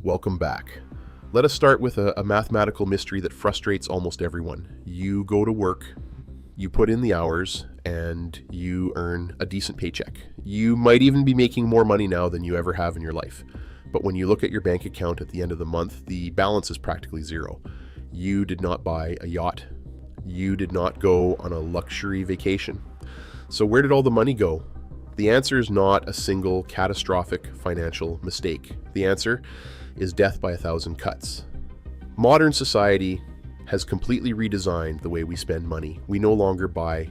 welcome back. Let us start with a mathematical mystery that frustrates almost everyone. You go to work, you put in the hours, and you earn a decent paycheck. You might even be making more money now than you ever have in your life. But when you look at your bank account at the end of the month, the balance is practically zero. You did not buy a yacht. You did not go on a luxury vacation. So where did all the money go? The answer is not a single catastrophic financial mistake. The answer is death by 1,000 cuts. Modern society has completely redesigned the way we spend money. We no longer buy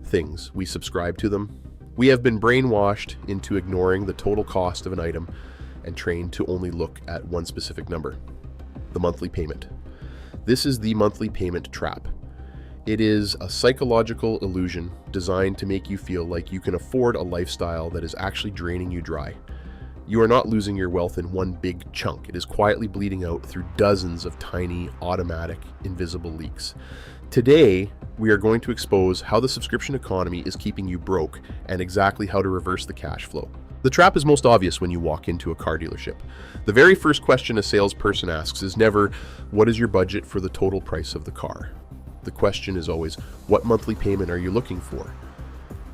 things, we subscribe to them. We have been brainwashed into ignoring the total cost of an item and trained to only look at one specific number, the monthly payment. This is the monthly payment trap. It is a psychological illusion designed to make you feel like you can afford a lifestyle that is actually draining you dry. You are not losing your wealth in one big chunk. It is quietly bleeding out through dozens of tiny, automatic, invisible leaks. Today, we are going to expose how the subscription economy is keeping you broke and exactly how to reverse the cash flow. The trap is most obvious when you walk into a car dealership. The very first question a salesperson asks is never, "What is your budget for the total price of the car?" The question is always, "What monthly payment are you looking for?"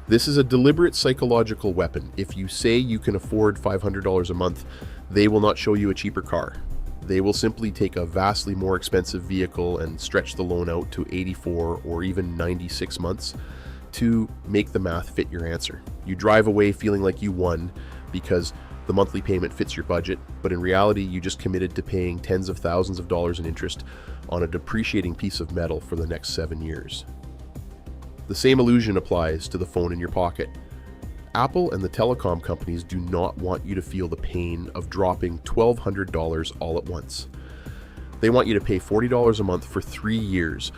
This is a deliberate psychological weapon. If you say you can afford $500 a month, they will not show you a cheaper car. They will simply take a vastly more expensive vehicle and stretch the loan out to 84 or even 96 months to make the math fit your answer. You drive away feeling like you won because the monthly payment fits your budget, but in reality, you just committed to paying tens of thousands of dollars in interest on a depreciating piece of metal for the next 7 years. The same illusion applies to the phone in your pocket. Apple and the telecom companies do not want you to feel the pain of dropping $1,200 all at once. They want you to pay $40 a month for 3 years,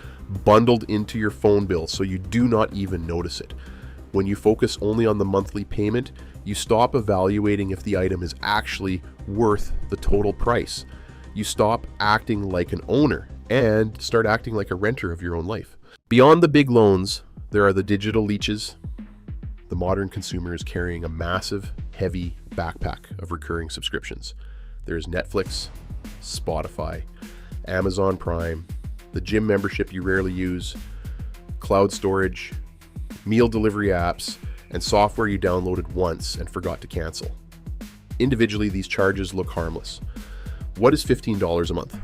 bundled into your phone bill so you do not even notice it. When you focus only on the monthly payment, you stop evaluating if the item is actually worth the total price. You stop acting like an owner and start acting like a renter of your own life. Beyond the big loans, there are the digital leeches. The modern consumer is carrying a massive, heavy backpack of recurring subscriptions. There's Netflix, Spotify, Amazon Prime, the gym membership you rarely use, cloud storage, meal delivery apps, and software you downloaded once and forgot to cancel. Individually, these charges look harmless. What is $15 a month?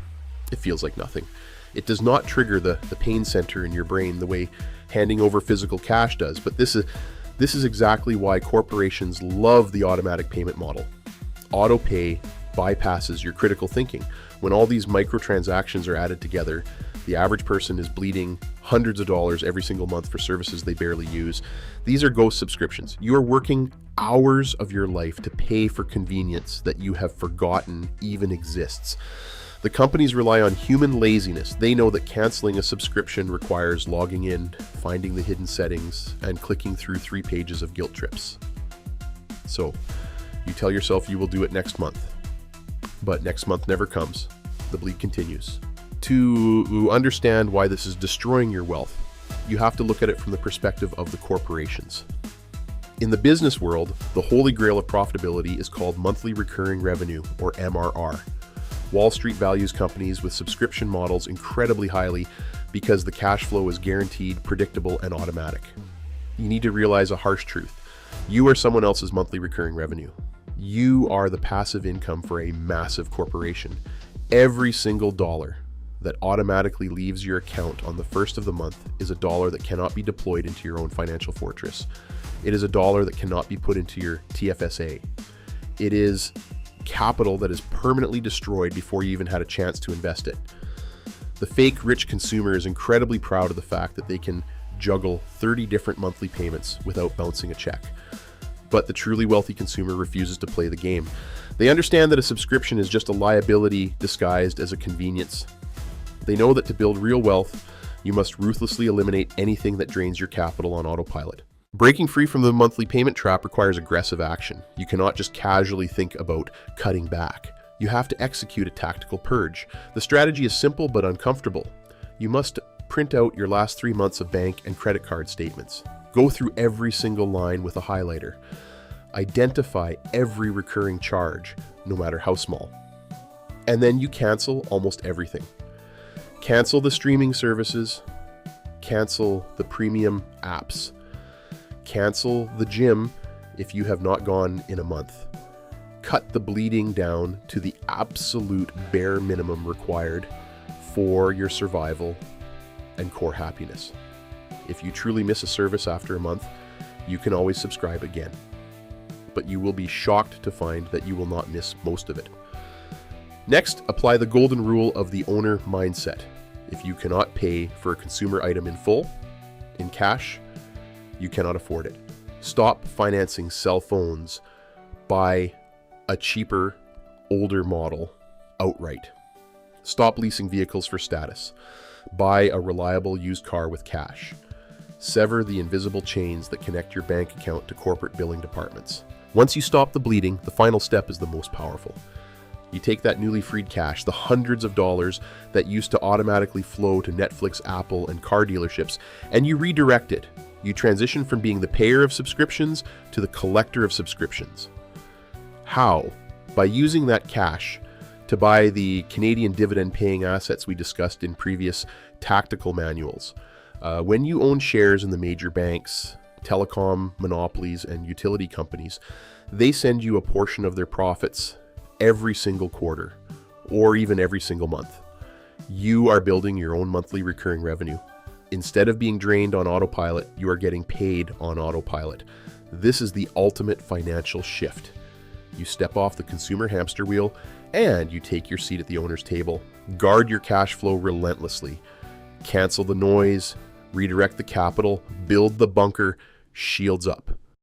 It feels like nothing. It does not trigger the pain center in your brain the way handing over physical cash does, but this is exactly why corporations love the automatic payment model. Auto pay bypasses your critical thinking. When all these microtransactions are added together, the average person is bleeding hundreds of dollars every single month for services they barely use. These are ghost subscriptions. You are working hours of your life to pay for convenience that you have forgotten even exists. The companies rely on human laziness. They know that canceling a subscription requires logging in, finding the hidden settings, and clicking through 3 pages of guilt trips. So, you tell yourself you will do it next month. But next month never comes. The bleed continues. To understand why this is destroying your wealth, you have to look at it from the perspective of the corporations. In the business world, the holy grail of profitability is called monthly recurring revenue, or MRR. Wall Street values companies with subscription models incredibly highly because the cash flow is guaranteed, predictable, and automatic. You need to realize a harsh truth. You are someone else's monthly recurring revenue. You are the passive income for a massive corporation. Every single dollar that automatically leaves your account on the first of the month is a dollar that cannot be deployed into your own financial fortress. It is a dollar that cannot be put into your TFSA. It is capital that is permanently destroyed before you even had a chance to invest it. The fake rich consumer is incredibly proud of the fact that they can juggle 30 different monthly payments without bouncing a check. But the truly wealthy consumer refuses to play the game. They understand that a subscription is just a liability disguised as a convenience. They know that to build real wealth, you must ruthlessly eliminate anything that drains your capital on autopilot. Breaking free from the monthly payment trap requires aggressive action. You cannot just casually think about cutting back. You have to execute a tactical purge. The strategy is simple but uncomfortable. You must print out your last 3 months of bank and credit card statements. Go through every single line with a highlighter. Identify every recurring charge, no matter how small. And then you cancel almost everything. Cancel the streaming services, cancel the premium apps, cancel the gym if you have not gone in a month. Cut the bleeding down to the absolute bare minimum required for your survival and core happiness. If you truly miss a service after a month, you can always subscribe again. But you will be shocked to find that you will not miss most of it. Next, apply the golden rule of the owner mindset. If you cannot pay for a consumer item in full, in cash, you cannot afford it. Stop financing cell phones. Buy a cheaper, older model outright. Stop leasing vehicles for status. Buy a reliable used car with cash. Sever the invisible chains that connect your bank account to corporate billing departments. Once you stop the bleeding, the final step is the most powerful. You take that newly freed cash, the hundreds of dollars that used to automatically flow to Netflix, Apple, and car dealerships, and you redirect it. You transition from being the payer of subscriptions to the collector of subscriptions. How? By using that cash to buy the Canadian dividend-paying assets we discussed in previous tactical manuals. When you own shares in the major banks, telecom monopolies, and utility companies, they send you a portion of their profits every single quarter, or even every single month. You are building your own monthly recurring revenue. Instead of being drained on autopilot, you are getting paid on autopilot. This is the ultimate financial shift. You step off the consumer hamster wheel and you take your seat at the owner's table. Guard your cash flow relentlessly. Cancel the noise, redirect the capital, build the bunker, shields up.